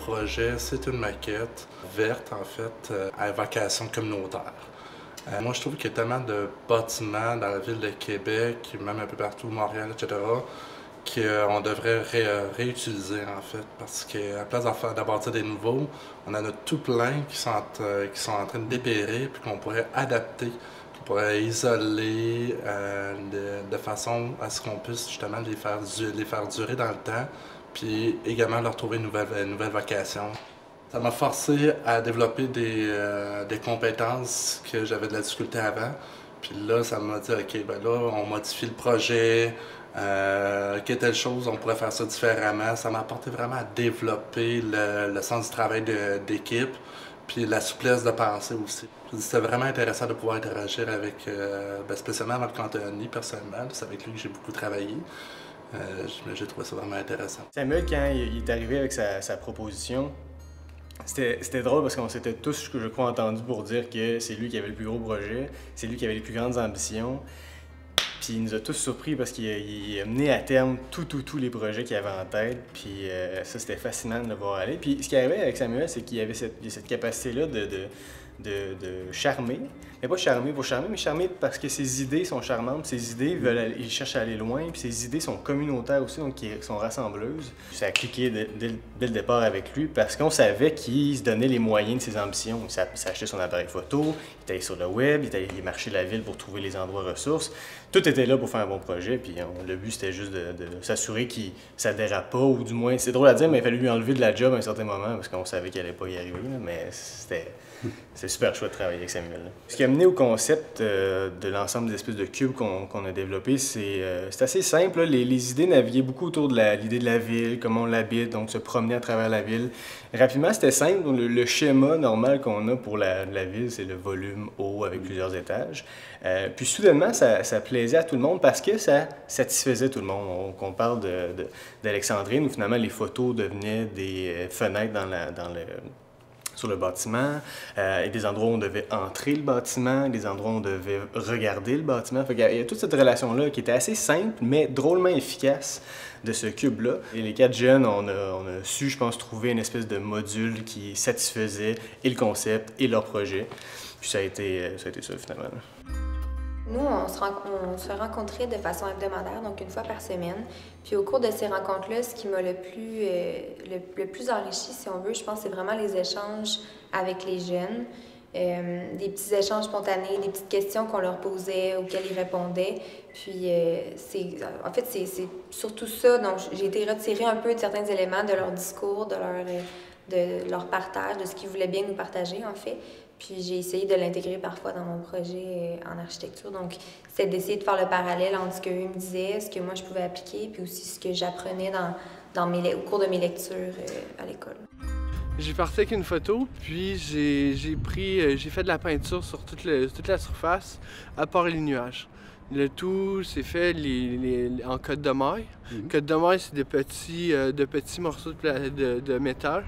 projet, c'est une maquette verte, en fait, à vocation communautaire. Moi, je trouve qu'il y a tellement de bâtiments dans la ville de Québec, même un peu partout, Montréal, etc., qu'on devrait réutiliser, en fait, parce qu'à place de bâtir des nouveaux, on en a tout plein qui sont en train de dépérir, puis qu'on pourrait adapter, qu'on pourrait isoler de façon à ce qu'on puisse justement les faire durer dans le temps, puis également leur trouver une nouvelle vocation. Ça m'a forcé à développer des compétences que j'avais de la difficulté avant. Puis là, ça m'a dit, OK, ben là, on modifie le projet, telle chose, on pourrait faire ça différemment. Ça m'a apporté vraiment à développer le sens du travail d'équipe, puis la souplesse de pensée aussi. C'était vraiment intéressant de pouvoir interagir avec, spécialement avec Anthony, personnellement. C'est avec lui que j'ai beaucoup travaillé. J'ai trouvé ça vraiment intéressant. Samuel, quand il est arrivé avec sa proposition, c'était drôle parce qu'on s'était tous, je crois, entendus pour dire que c'est lui qui avait le plus gros projet, c'est lui qui avait les plus grandes ambitions. Puis il nous a tous surpris parce qu'il a mené à terme tous les projets qu'il avait en tête. Puis ça, c'était fascinant de le voir aller. Puis ce qui arrivait avec Samuel, c'est qu'il avait cette capacité-là de charmer. Mais pas charmer pour charmer, mais charmer parce que ses idées sont charmantes. Ses idées, il cherche à aller loin. Puis ses idées sont communautaires aussi, donc qui sont rassembleuses. Ça a cliqué dès le départ avec lui parce qu'on savait qu'il se donnait les moyens de ses ambitions. Il s'achetait son appareil photo, il était sur le web, il marchait la ville pour trouver les endroits ressources. Tout était là pour faire un bon projet. Puis le but, c'était juste de s'assurer que ça dérape pas, ou du moins, c'est drôle à dire, mais il fallait lui enlever de la job à un certain moment parce qu'on savait qu'il allait pas y arriver. Là, mais c'est super chouette de travailler avec Samuel. Là. Ce qui a mené au concept de l'ensemble des espèces de cubes qu'on a développés, c'est assez simple. Là. Les idées naviguaient beaucoup autour de l'idée de la ville, comment on l'habite, donc se promener à travers la ville. Rapidement, c'était simple. Le schéma normal qu'on a pour la ville, c'est le volume haut avec plusieurs étages. Puis soudainement, ça plaisait à tout le monde parce que ça satisfaisait tout le monde. On parle d'Alexandrine où finalement les photos devenaient des fenêtres sur le bâtiment, et des endroits où on devait entrer le bâtiment, des endroits où on devait regarder le bâtiment. Fait qu'il y a toute cette relation-là qui était assez simple, mais drôlement efficace de ce cube-là. Et les 4 jeunes, on a su, je pense, trouver une espèce de module qui satisfaisait et le concept et leur projet. Puis ça a été ça, finalement. Nous, on se rencontrait de façon hebdomadaire, donc une fois par semaine. Puis au cours de ces rencontres-là, ce qui m'a le plus enrichi, si on veut, je pense, c'est vraiment les échanges avec les jeunes. Des petits échanges spontanés, des petites questions qu'on leur posait, auxquelles ils répondaient. Puis en fait, c'est surtout ça. Donc j'ai été retirer un peu de certains éléments de leur discours, de leur partage, de ce qu'ils voulaient bien nous partager, en fait. Puis j'ai essayé de l'intégrer parfois dans mon projet en architecture. Donc, c'est d'essayer de faire le parallèle entre ce qu'eux me disaient, ce que moi je pouvais appliquer, puis aussi ce que j'apprenais au cours de mes lectures à l'école. J'ai parti avec une photo, puis j'ai fait de la peinture sur toute la surface, à part les nuages. Le tout s'est fait en cotte de maille. Cotte de maille, c'est de petits morceaux de métal.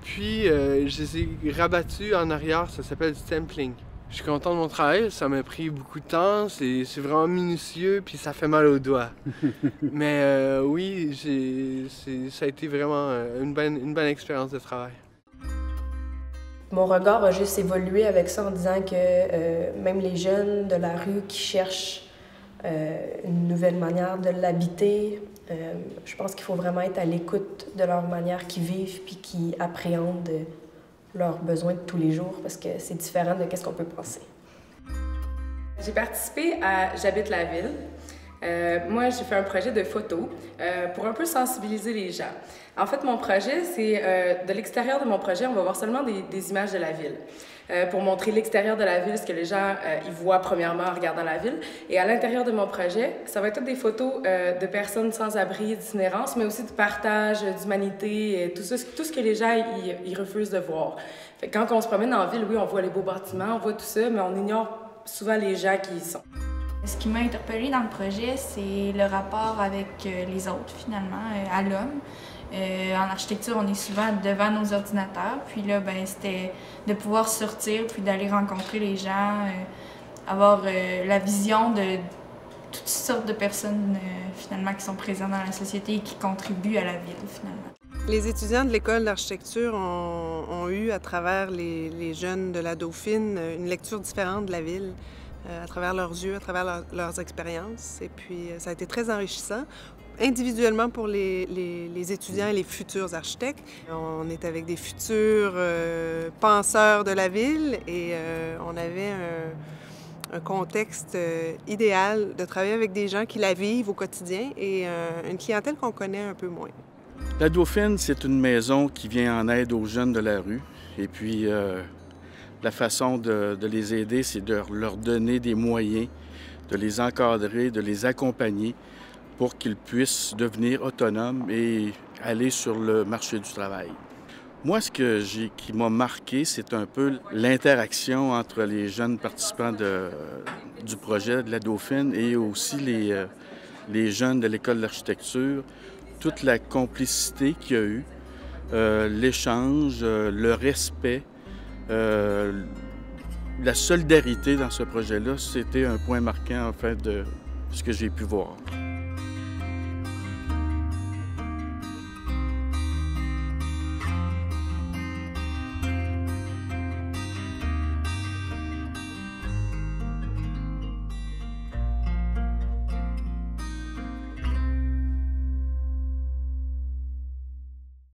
Puis, je les ai rabattus en arrière, ça s'appelle du stampling. Je suis content de mon travail, ça m'a pris beaucoup de temps, c'est vraiment minutieux, puis ça fait mal aux doigts. Mais oui, ça a été vraiment une bonne expérience de travail. Mon regard a juste évolué avec ça en disant que même les jeunes de la rue qui cherchent une nouvelle manière de l'habiter, je pense qu'il faut vraiment être à l'écoute de leur manière qu'ils vivent puis qu'ils appréhendent leurs besoins de tous les jours parce que c'est différent de ce qu'on peut penser. J'ai participé à J'habite la ville. Moi, j'ai fait un projet de photo pour un peu sensibiliser les gens. En fait, mon projet, c'est de l'extérieur de mon projet, on va voir seulement des images de la ville. Pour montrer l'extérieur de la ville, ce que les gens ils voient premièrement en regardant la ville. Et à l'intérieur de mon projet, ça va être toutes des photos de personnes sans abri, d'itinérance, mais aussi de partage, d'humanité, tout ce que les gens ils refusent de voir. Fait que quand on se promène en ville, oui, on voit les beaux bâtiments, on voit tout ça, mais on ignore souvent les gens qui y sont. Ce qui m'a interpellée dans le projet, c'est le rapport avec les autres, finalement, à l'homme. En architecture, on est souvent devant nos ordinateurs, puis là, c'était de pouvoir sortir, puis d'aller rencontrer les gens, avoir la vision de toutes sortes de personnes, finalement, qui sont présentes dans la société et qui contribuent à la ville, finalement. Les étudiants de l'École d'architecture ont eu, à travers les jeunes de la Dauphine, une lecture différente de la ville, à travers leurs yeux, à travers leurs expériences. Et puis, ça a été très enrichissant, individuellement pour les étudiants et les futurs architectes. On est avec des futurs penseurs de la ville et on avait un contexte idéal de travailler avec des gens qui la vivent au quotidien et une clientèle qu'on connaît un peu moins. La Dauphine, c'est une maison qui vient en aide aux jeunes de la rue. Et puis, la façon de les aider, c'est de leur donner des moyens, de les encadrer, de les accompagner pour qu'ils puissent devenir autonomes et aller sur le marché du travail. Moi, qui m'a marqué, c'est un peu l'interaction entre les jeunes participants du projet de la Dauphine et aussi les jeunes de l'École d'architecture. Toute la complicité qu'il y a eu, l'échange, le respect, la solidarité dans ce projet-là, c'était un point marquant, en fait, de ce que j'ai pu voir.